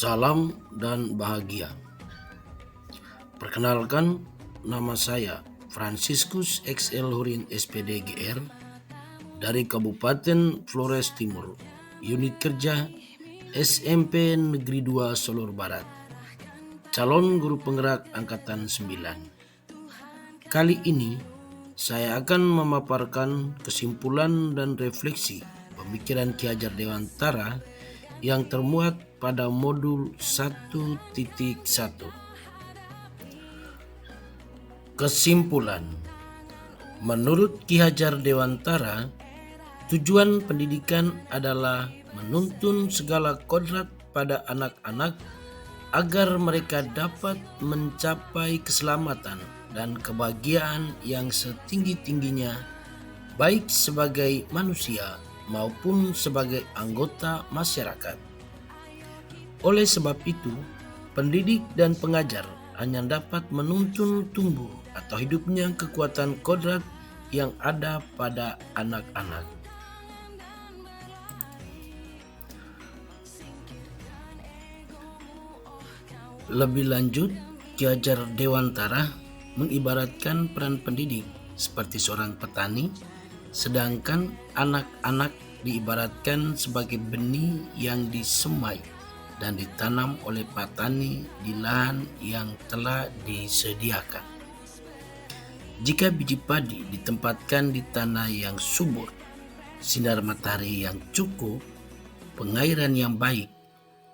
Salam dan bahagia. Perkenalkan, nama saya Franciscus XL Hurin SPD GR dari Kabupaten Flores Timur, Unit Kerja SMP Negeri 2 Solor Barat, calon guru penggerak Angkatan 9. Kali ini saya akan memaparkan kesimpulan dan refleksi pemikiran Ki Hajar Dewantara yang termuat pada modul 1.1. Kesimpulan. Menurut Ki Hajar Dewantara, tujuan pendidikan adalah menuntun segala kodrat pada anak-anak agar mereka dapat mencapai keselamatan dan kebahagiaan yang setinggi-tingginya, baik sebagai manusia maupun sebagai anggota masyarakat. Oleh sebab itu, pendidik dan pengajar hanya dapat menuntun tumbuh atau hidupnya kekuatan kodrat yang ada pada anak-anak. Lebih lanjut, Ki Hajar Dewantara mengibaratkan peran pendidik seperti seorang petani, sedangkan anak-anak diibaratkan sebagai benih yang disemai dan ditanam oleh petani di lahan yang telah disediakan. Jika biji padi ditempatkan di tanah yang subur, sinar matahari yang cukup, pengairan yang baik,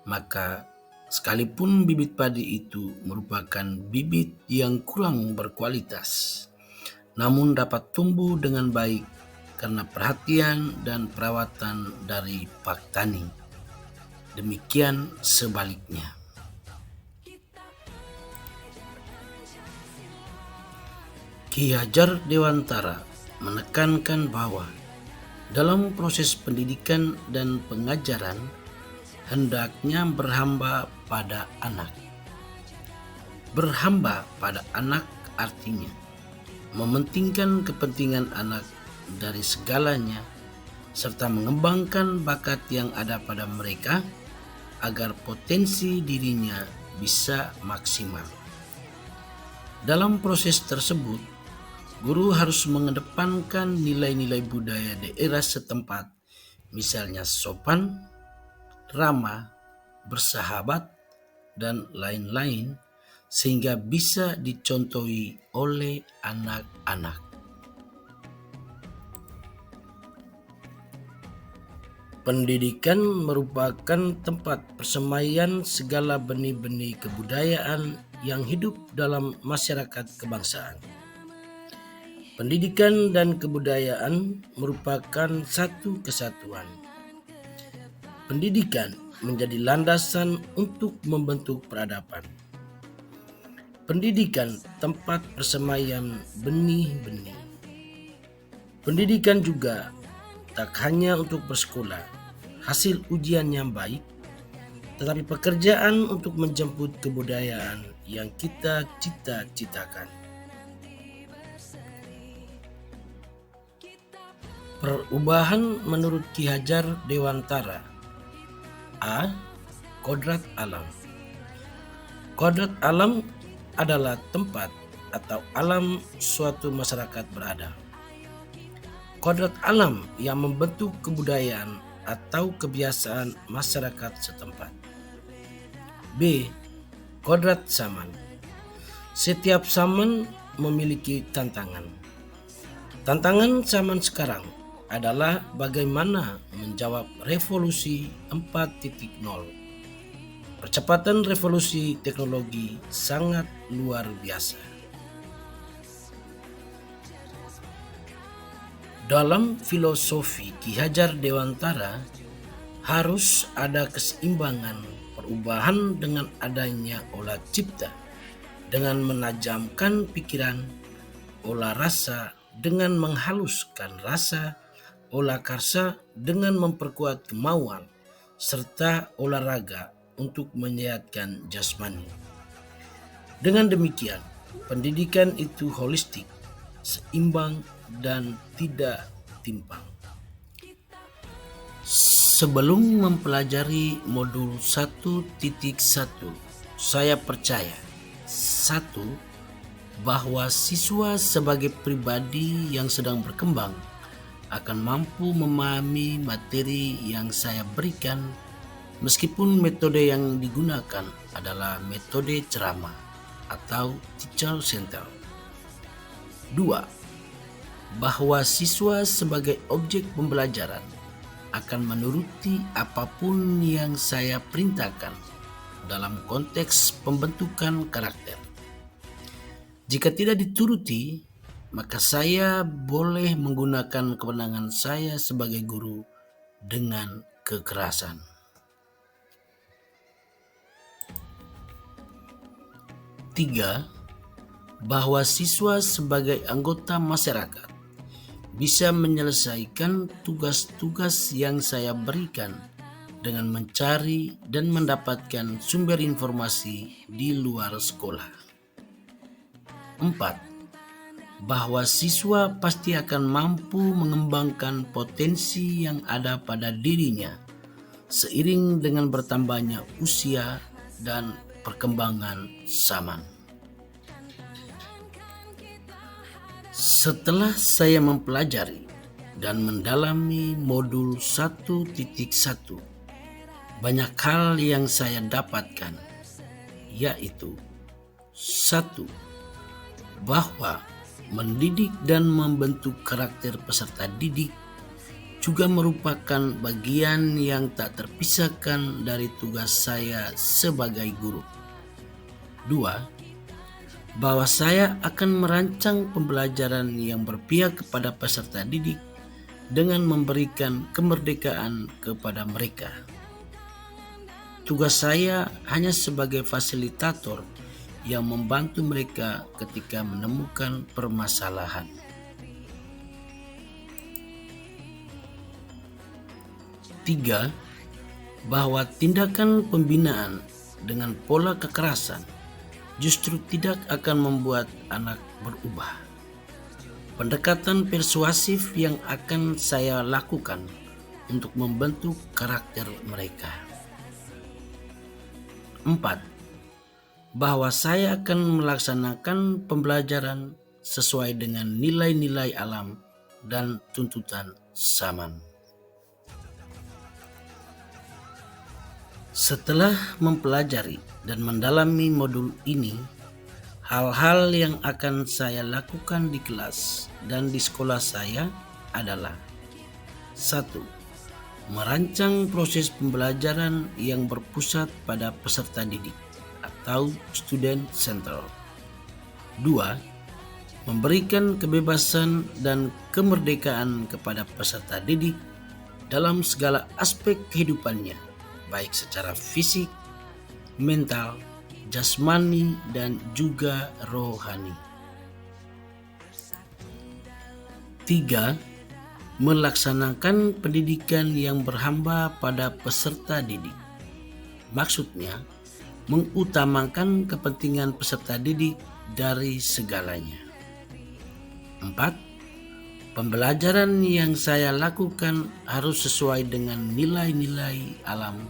maka sekalipun bibit padi itu merupakan bibit yang kurang berkualitas, namun dapat tumbuh dengan baik karena perhatian dan perawatan dari petani. Demikian sebaliknya. Ki Hajar Dewantara menekankan bahwa dalam proses pendidikan dan pengajaran hendaknya berhamba pada anak. Berhamba pada anak artinya mementingkan kepentingan anak dari segalanya serta mengembangkan bakat yang ada pada mereka agar potensi dirinya bisa maksimal. Dalam proses tersebut, guru harus mengedepankan nilai-nilai budaya daerah setempat, misalnya sopan, ramah, bersahabat, dan lain-lain, sehingga bisa dicontohi oleh anak-anak. Pendidikan merupakan tempat persemaian segala benih-benih kebudayaan yang hidup dalam masyarakat kebangsaan. Pendidikan dan kebudayaan merupakan satu kesatuan. Pendidikan menjadi landasan untuk membentuk peradaban. Pendidikan tempat persemaian benih-benih. Pendidikan juga tak hanya untuk bersekolah, hasil ujian yang baik, tetapi pekerjaan untuk menjemput kebudayaan yang kita cita-citakan. Perubahan menurut Ki Hajar Dewantara. A. Kodrat alam. Kodrat alam adalah tempat atau alam suatu masyarakat berada. Kodrat alam yang membentuk kebudayaan atau kebiasaan masyarakat setempat. B. Kodrat zaman. Setiap zaman memiliki tantangan. Tantangan zaman sekarang adalah bagaimana menjawab revolusi 4.0. Percepatan revolusi teknologi sangat luar biasa. Dalam filosofi Ki Hajar Dewantara, harus ada keseimbangan perubahan dengan adanya olah cipta, dengan menajamkan pikiran, olah rasa dengan menghaluskan rasa, olah karsa dengan memperkuat kemauan, serta olahraga untuk menyehatkan jasmani. Dengan demikian, pendidikan itu holistik, seimbang, dan tidak timpang. Sebelum mempelajari modul 1.1, saya percaya bahwa siswa sebagai pribadi yang sedang berkembang akan mampu memahami materi yang saya berikan meskipun metode yang digunakan adalah metode ceramah atau teacher center. 2. Bahwa siswa sebagai objek pembelajaran akan menuruti apapun yang saya perintahkan dalam konteks pembentukan karakter. Jika tidak dituruti, maka saya boleh menggunakan kewenangan saya sebagai guru dengan kekerasan. 3. Bahwa siswa sebagai anggota masyarakat bisa menyelesaikan tugas-tugas yang saya berikan dengan mencari dan mendapatkan sumber informasi di luar sekolah. 4. Bahwa siswa pasti akan mampu mengembangkan potensi yang ada pada dirinya seiring dengan bertambahnya usia dan perkembangan zaman. Setelah saya mempelajari dan mendalami modul 1.1, banyak hal yang saya dapatkan, yaitu 1. Bahwa mendidik dan membentuk karakter peserta didik juga merupakan bagian yang tak terpisahkan dari tugas saya sebagai guru. 2. Bahwa saya akan merancang pembelajaran yang berpihak kepada peserta didik dengan memberikan kemerdekaan kepada mereka. Tugas saya hanya sebagai fasilitator yang membantu mereka ketika menemukan permasalahan. 3. Bahwa tindakan pembinaan dengan pola kekerasan justru tidak akan membuat anak berubah. Pendekatan persuasif yang akan saya lakukan untuk membentuk karakter mereka. 4. Bahwa saya akan melaksanakan pembelajaran sesuai dengan nilai-nilai alam dan tuntutan zaman. Setelah mempelajari dan mendalami modul ini, hal-hal yang akan saya lakukan di kelas dan di sekolah saya adalah 1. Merancang proses pembelajaran yang berpusat pada peserta didik atau student center. 2. Memberikan kebebasan dan kemerdekaan kepada peserta didik dalam segala aspek kehidupannya, baik secara fisik, mental, jasmani, dan juga rohani. 3. Melaksanakan pendidikan yang berhamba pada peserta didik. Maksudnya, mengutamakan kepentingan peserta didik dari segalanya. 4. Pembelajaran yang saya lakukan harus sesuai dengan nilai-nilai alam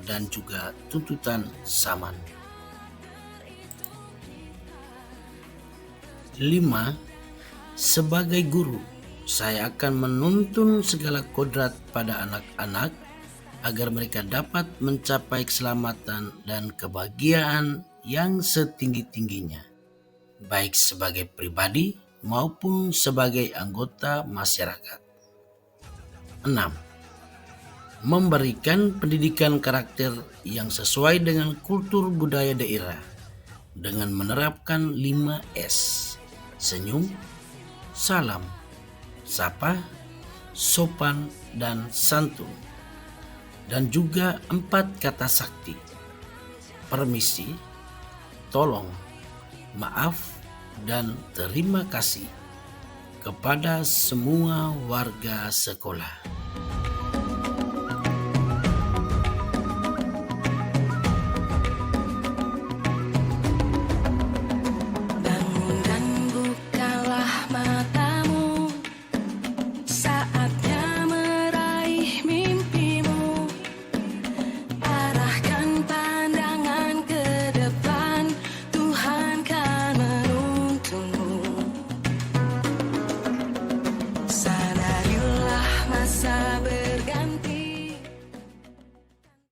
dan juga tuntutan zaman. 5. Sebagai guru, saya akan menuntun segala kodrat pada anak-anak agar mereka dapat mencapai keselamatan dan kebahagiaan yang setinggi-tingginya, baik sebagai pribadi maupun sebagai anggota masyarakat. 6. Memberikan pendidikan karakter yang sesuai dengan kultur budaya daerah dengan menerapkan 5S: senyum, salam, sapa, sopan, dan santun. Dan juga 4 kata sakti: permisi, tolong, maaf, dan terima kasih kepada semua warga sekolah.